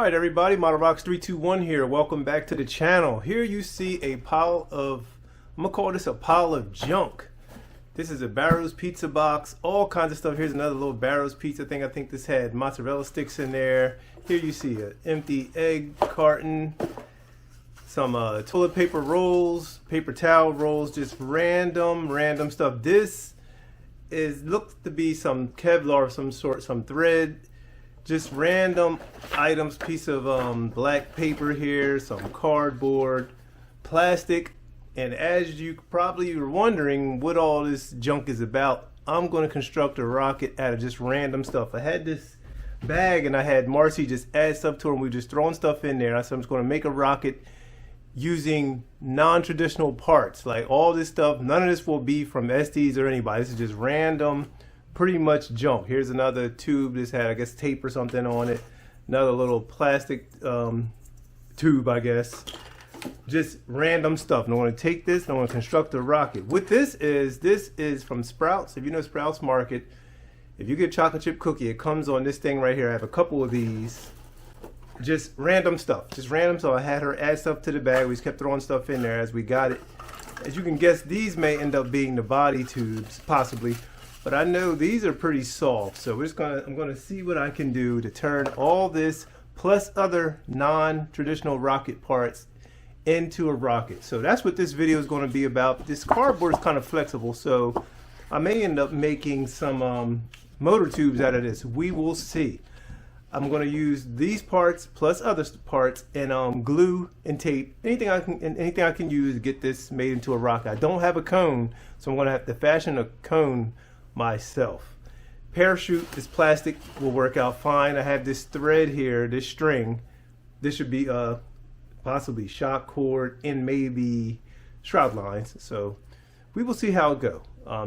Alright everybody, ModelRocks321 here. Welcome back to the channel. Here you see a pile of, I'm going to call this a pile of junk. This is a Barrows pizza box, all kinds of stuff. Here's another little Barrows pizza thing. I think this had mozzarella sticks in there. Here you see an empty egg carton, some toilet paper rolls, paper towel rolls, just random stuff. This looks to be some Kevlar of some sort, some thread. Just random items, piece of black paper here, some cardboard, plastic, and as you probably were wondering what all this junk is about, I'm going to construct a rocket out of just random stuff. I had this bag and I had Marcy just add stuff to it and we were just throwing stuff in there. I said I'm just going to make a rocket using non-traditional parts. Like all this stuff, none of this will be from SDs or anybody. This is just random, pretty much junk. Here's another tube. This had, I guess, tape or something on it. Another little plastic tube, I guess. Just random stuff. And I'm going to take this and I'm going to construct a rocket. What this is from Sprouts. If you know Sprouts Market, if you get a chocolate chip cookie, it comes on this thing right here. I have a couple of these. Just random stuff. Just random. So I had her add stuff to the bag. We just kept throwing stuff in there as we got it. As you can guess, these may end up being the body tubes, possibly. But I know these are pretty soft, so I'm gonna see what I can do to turn all this plus other non-traditional rocket parts into a rocket. So that's what this video is going to be about. This cardboard is kind of flexible, so I may end up making some motor tubes out of this. We will see. I'm going to use these parts plus other parts and glue and tape. Anything I can use to get this made into a rocket. I don't have a cone, so I'm going to have to fashion a cone myself. Parachute, this plastic will work out fine. I have this thread here, this string. This should be possibly shock cord and maybe shroud lines. So we will see how it goes.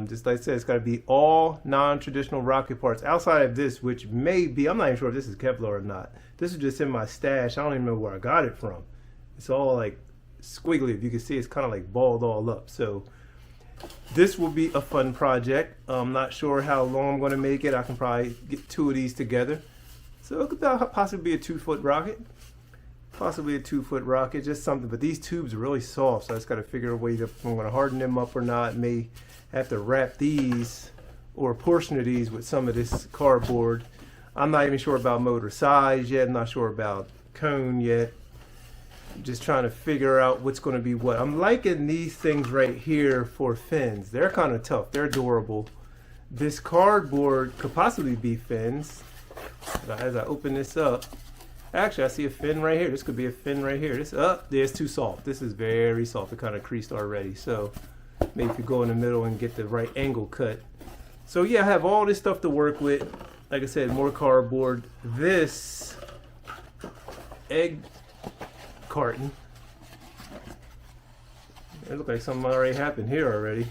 Just like I said, it's got to be all non-traditional rocket parts outside of this, which may be, I'm not even sure if this is Kevlar or not. This is just in my stash. I don't even know where I got it from. It's all like squiggly. If you can see, it's kind of like balled all up. So this will be a fun project. I'm not sure how long I'm going to make it. I can probably get two of these together. So it could possibly be a 2-foot rocket. Possibly a 2-foot rocket, just something. But these tubes are really soft, so I just got to figure a way if I'm going to harden them up or not. May have to wrap these or a portion of these with some of this cardboard. I'm not even sure about motor size yet. I'm not sure about cone yet. Just trying to figure out what's going to be what. I'm liking these things right here for fins. They're kind of tough. They're adorable. This cardboard could possibly be fins. As I open this up, actually I see a fin right here. This could be a fin right here. This there's too soft. This is very soft. It kind of creased already. So maybe if you go in the middle and get the right angle cut. So yeah, I have all this stuff to work with. Like I said, more cardboard. This egg carton. It looks like something already happened here already.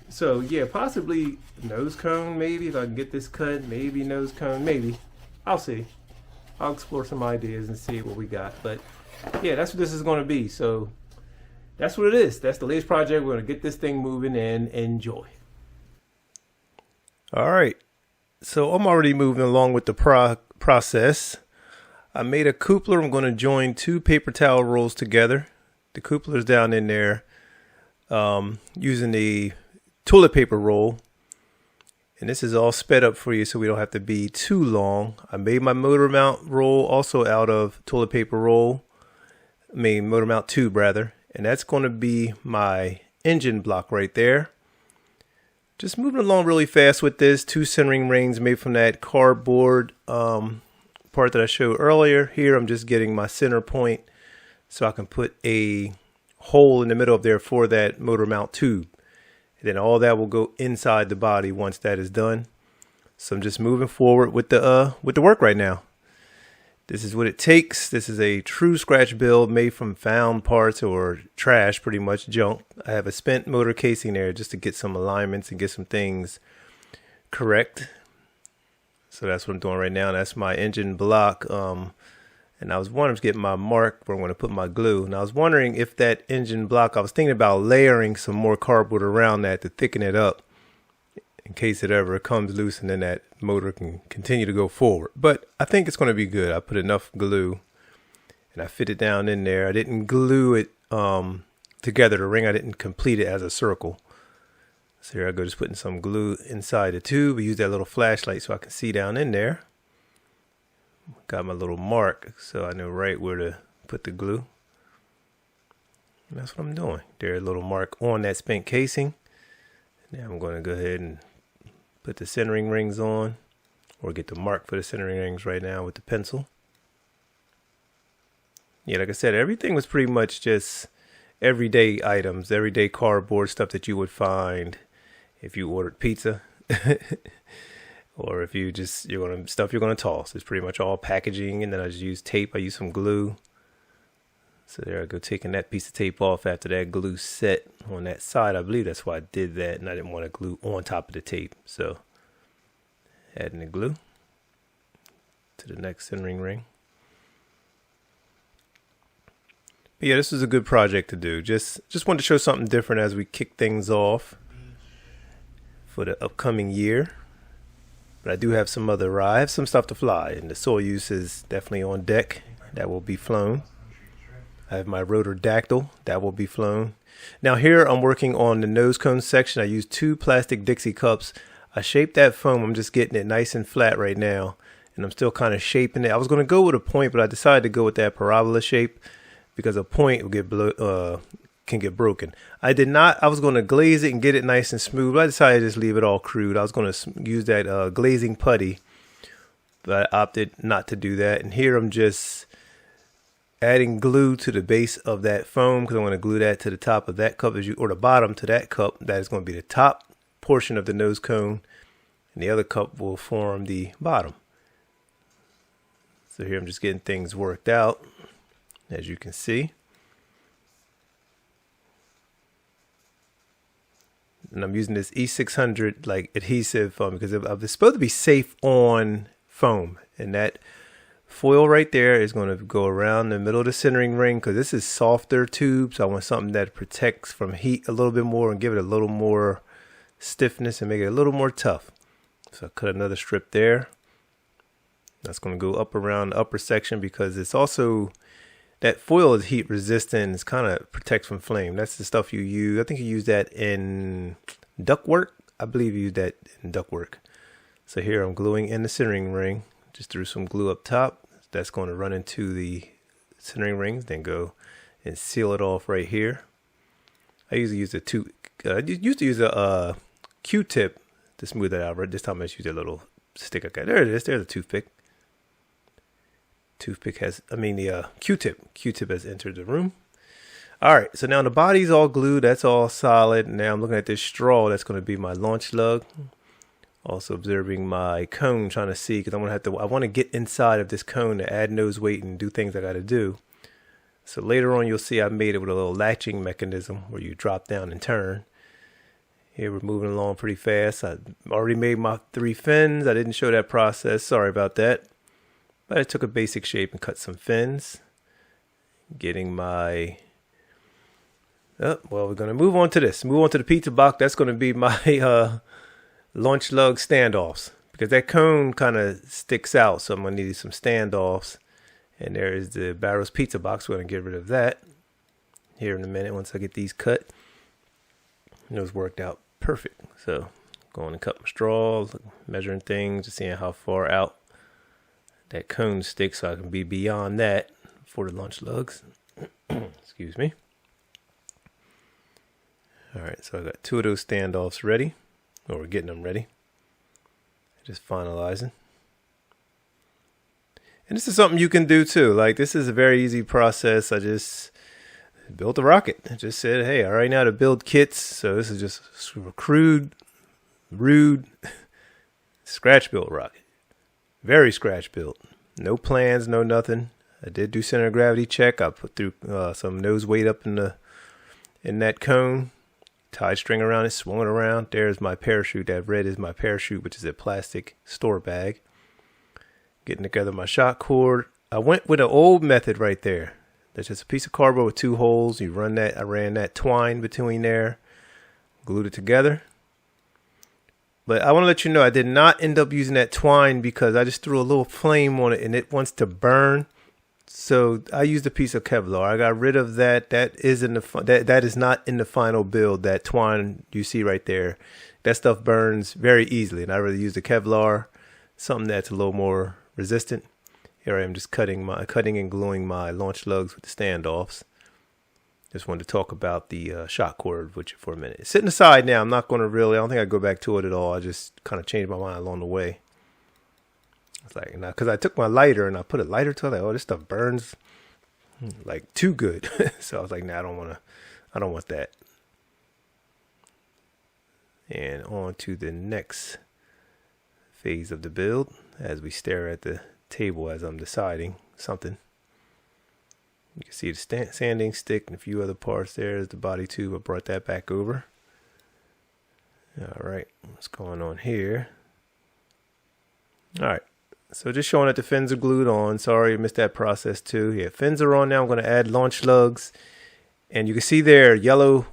So yeah, possibly nose cone, maybe if I can get this cut, maybe nose cone, maybe. I'll see. I'll explore some ideas and see what we got. But yeah, that's what this is going to be. So that's what it is. That's the latest project. We're going to get this thing moving and enjoy. All right. So I'm already moving along with the process. I made a coupler. I'm going to join two paper towel rolls together. The coupler's down in there using the toilet paper roll. And this is all sped up for you so we don't have to be too long. I made my motor mount roll also out of toilet paper roll. Motor mount tube rather. And that's going to be my engine block right there. Just moving along really fast with this. Two centering rings made from that cardboard part that I showed earlier. Here I'm just getting my center point so I can put a hole in the middle of there for that motor mount tube. And then all that will go inside the body once that is done. So I'm just moving forward with the work right now. This is what it takes. This is a true scratch build made from found parts or trash, pretty much junk. I have a spent motor casing there just to get some alignments and get some things correct. So that's what I'm doing right now. That's my engine block. And I was wondering, getting my mark where I'm going to put my glue. And I was wondering if that engine block, I was thinking about layering some more cardboard around that to thicken it up. in case it ever comes loose and then that motor can continue to go forward. But I think it's going to be good. I put enough glue and I fit it down in there. I didn't glue it together, the ring. I didn't complete it as a circle. So here I go, just putting some glue inside the tube. I use that little flashlight so I can see down in there. Got my little mark so I know right where to put the glue. And that's what I'm doing. There's a little mark on that spent casing. Now I'm going to go ahead and put the centering rings on, or get the mark for the centering rings right now with the pencil. Yeah, like I said, everything was pretty much just everyday items, everyday cardboard stuff that you would find if you ordered pizza. Or if you just, stuff you're going to toss. It's pretty much all packaging, and then I just use tape. I use some glue. So there I go, taking that piece of tape off after that glue set on that side. I believe that's why I did that, and I didn't want to glue on top of the tape. So adding the glue to the next centering ring. But yeah, this was a good project to do. Just wanted to show something different as we kick things off for the upcoming year. But I do have some I have some stuff to fly, and the Soyuz is definitely on deck. That will be flown. I have my rotordactyl that will be flown. Now here I'm working on the nose cone section. I used 2 plastic Dixie cups. I shaped that foam. I'm just getting it nice and flat right now, and I'm still kind of shaping it. I was going to go with a point, but I decided to go with that parabola shape because a point will can get broken. I did not. I was going to glaze it and get it nice and smooth, but I decided to just leave it all crude. I was going to use that glazing putty, but I opted not to do that. And here I'm just adding glue to the base of that foam because I want to glue that to the top of that cup, or the bottom to that cup. That is going to be the top portion of the nose cone, and the other cup will form the bottom. So here I'm just getting things worked out, as you can see. And I'm using this E600 like adhesive foam because it's supposed to be safe on foam, and that foil right there is going to go around the middle of the centering ring because this is softer tube, so I want something that protects from heat a little bit more and give it a little more stiffness and make it a little more tough. So I cut another strip there. That's going to go up around the upper section because it's also, that foil is heat resistant. It's kind of protects from flame. That's the stuff you use. I think you use that in ductwork. I believe you use that in ductwork. So here I'm gluing in the centering ring. Just threw some glue up top. That's going to run into the centering rings. Then go and seal it off right here. I usually use used to use a Q-tip to smooth that out. Right this time I just use a little stick. Okay, there it is. There's a toothpick. The Q-tip has entered the room. All right, so now the body's all glued. That's all solid. Now I'm looking at this straw. That's going to be my launch lug. Also observing my cone, trying to see because I want to get inside of this cone to add nose weight and do things I got to do. So later on, you'll see I made it with a little latching mechanism where you drop down and turn. Here we're moving along pretty fast. I already made my 3 fins. I didn't show that process. Sorry about that. But I took a basic shape and cut some fins. Getting my... we're going to move on to this. Move on to the pizza box. That's going to be my launch lug standoffs. Because that cone kind of sticks out. So I'm going to need some standoffs. And there is the Barrow's pizza box. We're going to get rid of that here in a minute once I get these cut. And those worked out perfect. So going to cut my straw, measuring things, just seeing how far out that cone sticks so I can be beyond that for the lunch lugs. Excuse me. All right, so I got 2 of those standoffs ready, or we're getting them ready. Just finalizing. And this is something you can do too. Like, this is a very easy process. I just built a rocket. I just said, hey, I already know how to build kits. So this is just a crude, rude, scratch built rocket. Very scratch built. No plans, no nothing. I did do center of gravity check. I put through some nose weight up in that cone. Tied string around it, swung it around. There's my parachute. That red is my parachute, which is a plastic store bag. Getting together my shock cord. I went with an old method right there. That's just a piece of cardboard with 2 holes. You run that. I ran that twine between there. Glued it together. But I want to let you know I did not end up using that twine because I just threw a little flame on it and it wants to burn. So I used a piece of Kevlar. I got rid of that. That is that is not in the final build. That twine you see right there, that stuff burns very easily, and I really used the Kevlar, something that's a little more resistant. Here I am just cutting and gluing my launch lugs with the standoffs. Just wanted to talk about the shock cord with you for a minute. It's sitting aside now. I'm not going to I don't think I go back to it at all. I just kind of changed my mind along the way. It's like, because I took my lighter and I put a lighter to it. Like, oh, this stuff burns like too good. So I was like, nah, I don't want that. And on to the next phase of the build as we stare at the table as I'm deciding something. You can see the sanding stick and a few other parts. There's the body tube. I brought that back over. All right, what's going on here? All right, so just showing that the fins are glued on. Sorry, I missed that process too. Yeah, fins are on now. I'm going to add launch lugs. And you can see there, yellow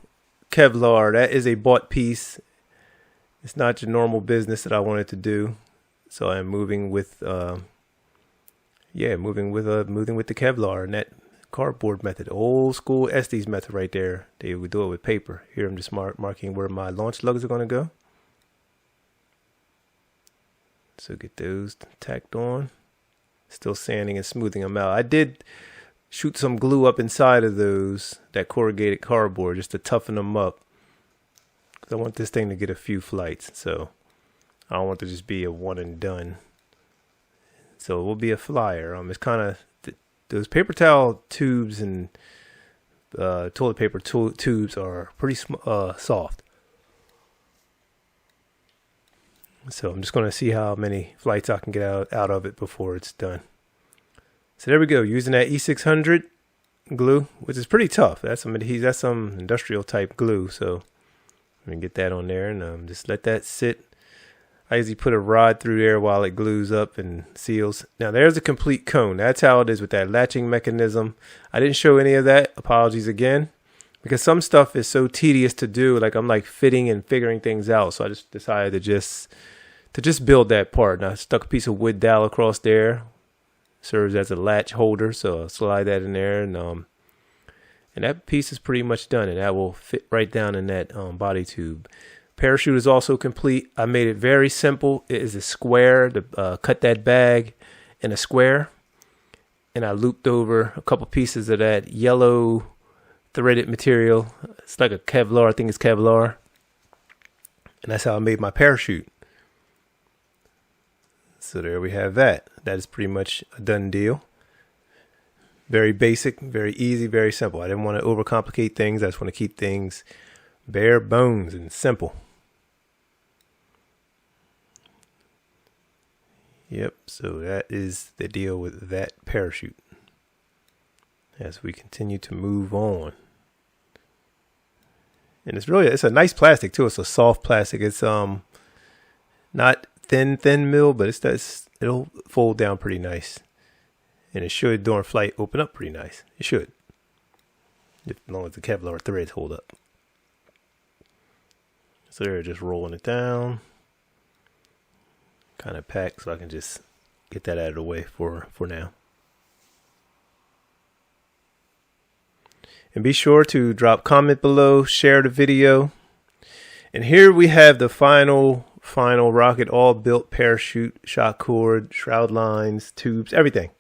Kevlar. That is a bought piece. It's not your normal business that I wanted to do. So I'm moving with, moving with the Kevlar and that cardboard method, old school Estes method right there. They would do it with paper. Here I'm just marking where my launch lugs are going to go. So get those tacked on. Still sanding and smoothing them out. I did shoot some glue up inside of those, that corrugated cardboard, just to toughen them up. Because I want this thing to get a few flights. So I don't want to just be a one and done. So it will be a flyer. It's kind of those paper towel tubes and toilet paper tubes are pretty soft. So I'm just going to see how many flights I can get out of it before it's done. So there we go, using that E600 glue, which is pretty tough. That's some industrial type glue. So I'm going to get that on there and just let that sit. I usually put a rod through there while it glues up and seals. Now there's a complete cone. That's how it is with that latching mechanism. I didn't show any of that. Apologies again. Because some stuff is so tedious to do. Like I'm like fitting and figuring things out. So I just decided to just build that part. And I stuck a piece of wood dowel across there. Serves as a latch holder. So I'll slide that in there. And that piece is pretty much done. And that will fit right down in that body tube. Parachute is also complete. I made it very simple. It is a square. Cut that bag in a square. And I looped over a couple pieces of that yellow threaded material. It's like a Kevlar. I think it's Kevlar. And that's how I made my parachute. So there we have that. That is pretty much a done deal. Very basic, very easy, very simple. I didn't want to overcomplicate things. I just want to keep things bare bones and simple. Yep, so that is the deal with that parachute. As we continue to move on. And it's a nice plastic too. It's a soft plastic. It's not thin mill, but it'll fold down pretty nice. And it should during flight open up pretty nice. It should. As long as the Kevlar threads hold up. So they're just rolling it down. Kind of packed, so I can just get that out of the way for now. And be sure to drop comment below, share the video. And here we have the final rocket, all built, parachute, shock cord, shroud lines, tubes, everything.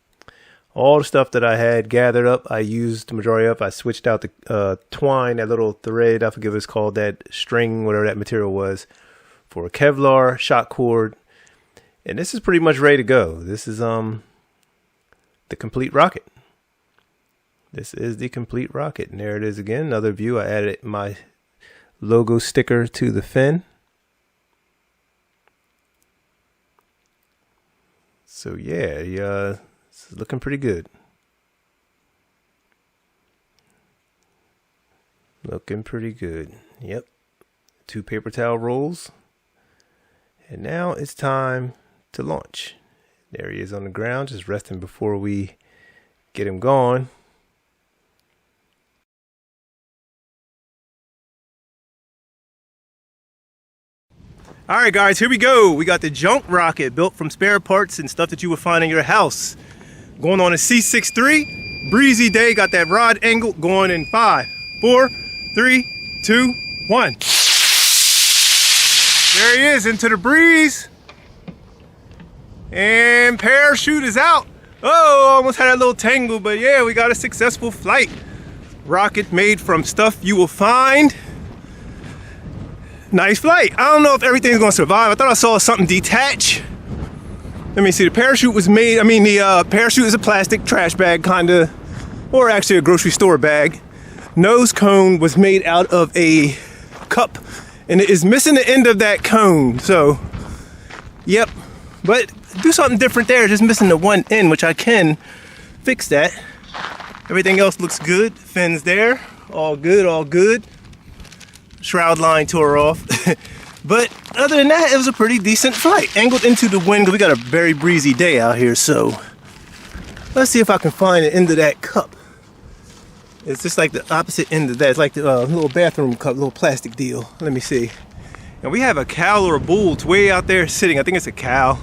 All the stuff that I had gathered up, I used the majority of. I switched out the twine, that little thread, I forget what it's called, that string, whatever that material was, for a Kevlar, shock cord. And this is pretty much ready to go. This is the complete rocket. This is the complete rocket. And there it is again. Another view. I added my logo sticker to the fin. So yeah, it's looking pretty good. Looking pretty good. Yep. 2 paper towel rolls. And now it's time to launch. There he is on the ground, just resting before we get him going. All right, guys, here we go. We got the junk rocket built from spare parts and stuff that you would find in your house. Going on a C63, breezy day. Got that rod angle going in 5, 4, 3, 2, 1. There he is into the breeze. And parachute is out. Oh, almost had a little tangle, but yeah, we got a successful flight. Rocket made from stuff you will find. Nice flight. I don't know if everything's gonna survive. I thought I saw something detach. Let me see, the parachute was made, the parachute is a plastic trash bag kinda, or actually a grocery store bag. Nose cone was made out of a cup and it is missing the end of that cone. So, yep, but do something different there, just missing the one end, which I can fix that. Everything else looks good, fins there, all good, all good. Shroud line tore off. But other than that, it was a pretty decent flight. Angled into the wind because we got a very breezy day out here. So let's see if I can find the end of that cup. It's just like the opposite end of that. It's like the little bathroom cup, little plastic deal. Let me see. And we have a cow or a bull. It's way out there sitting. I think it's a cow.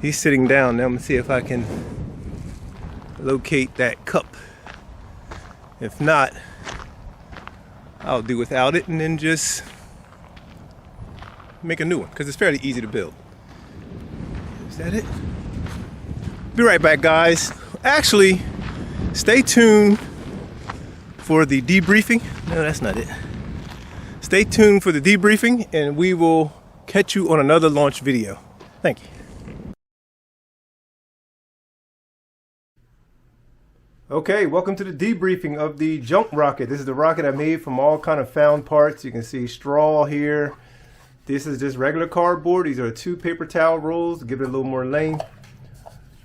He's sitting down. Now I'm gonna see if I can locate that cup. If not, I'll do without it and then just make a new one because it's fairly easy to build. Is that it? Be right back, guys. Actually, stay tuned for the debriefing. No, that's not it. Stay tuned for the debriefing and we will catch you on another launch video. Thank you. Okay, welcome to the debriefing of the junk rocket. This is the rocket I made from all kind of found parts. You can see straw here. This is just regular cardboard. These are 2 paper towel rolls to give it a little more length.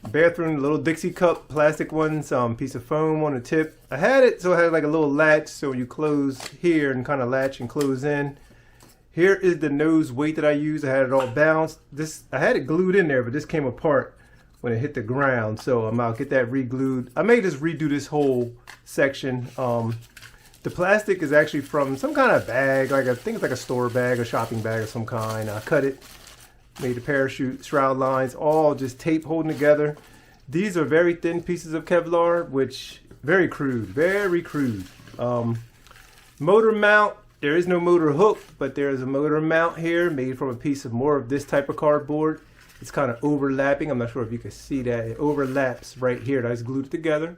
Bathroom, little Dixie cup, plastic ones, piece of foam on the tip. I had it so it had like a little latch, so you close here and kind of latch and close in. Here is the nose weight that I used. I had it all balanced. I had it glued in there, but this came apart when it hit the ground, so I'll get that re-glued. I may just redo this whole section. The plastic is actually from some kind of bag, I think it's like a store bag, a shopping bag of some kind. I cut it, made the parachute, shroud lines, all just tape holding together. These are very thin pieces of Kevlar, which very crude, very crude. Motor mount, there is no motor hook, but there is a motor mount here made from a piece of more of this type of cardboard. It's kind of overlapping. I'm not sure if you can see that. It overlaps right here. I just glued it together.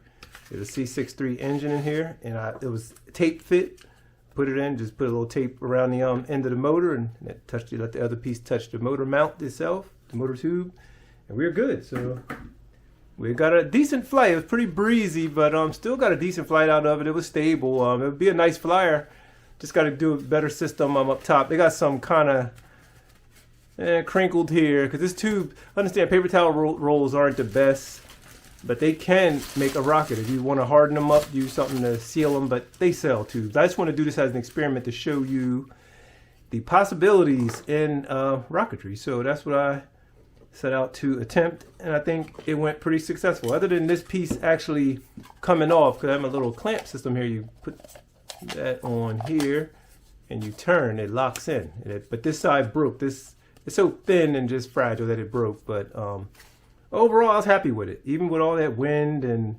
There's a C63 engine in here, and it was tape fit. Put it in, just put a little tape around the end of the motor, and let the other piece touch the motor mount itself, the motor tube, and we're good. So we got a decent flight. It was pretty breezy, but still got a decent flight out of it. It was stable. It would be a nice flyer. Just got to do a better system up top. They got some kind of crinkled here because this tube, understand, paper towel rolls aren't the best, but they can make a rocket. If you want to harden them up, use something to seal them, but they sell tubes. I just want to do this as an experiment to show you the possibilities in rocketry. So that's what I set out to attempt, and I think it went pretty successful. Other than this piece actually coming off, because I have a little clamp system here. You put that on here and you turn, it locks in. But this side broke. It's so thin and just fragile that it broke, but overall I was happy with it, even with all that wind and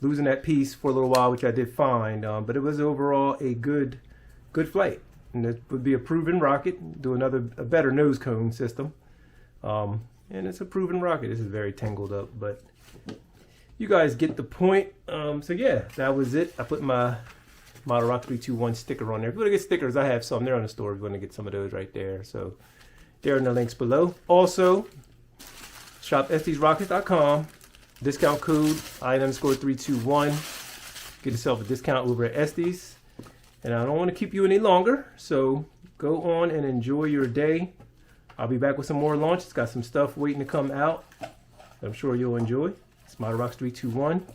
losing that piece for a little while, which I did find, but it was overall a good flight. And it would be a proven rocket. Do a better nose cone system, and it's a proven rocket. This is very tangled up, but you guys get the point. So yeah, that was it. I put my Model Rock 321 sticker on there. If you want to get stickers, I have some. They're on the store if you want to get some of those right there. So they're in the links below. Also, shop estysrockets.com. Discount code I_321. Get yourself a discount over at Estes. And I don't want to keep you any longer, so go on and enjoy your day. I'll be back with some more launches. Got some stuff waiting to come out I'm sure you'll enjoy. It's Model Rocks 321.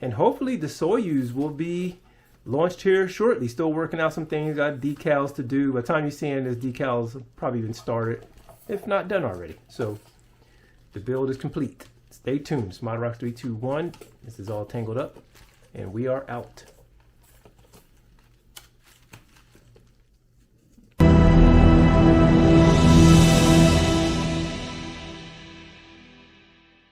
And hopefully the Soyuz will be launched here shortly. Still working out some things. Got decals to do. By the time you're seeing this, decals have probably been started, if not done already. So the build is complete. Stay tuned. It's Model Rocks 321. This is all tangled up, and we are out.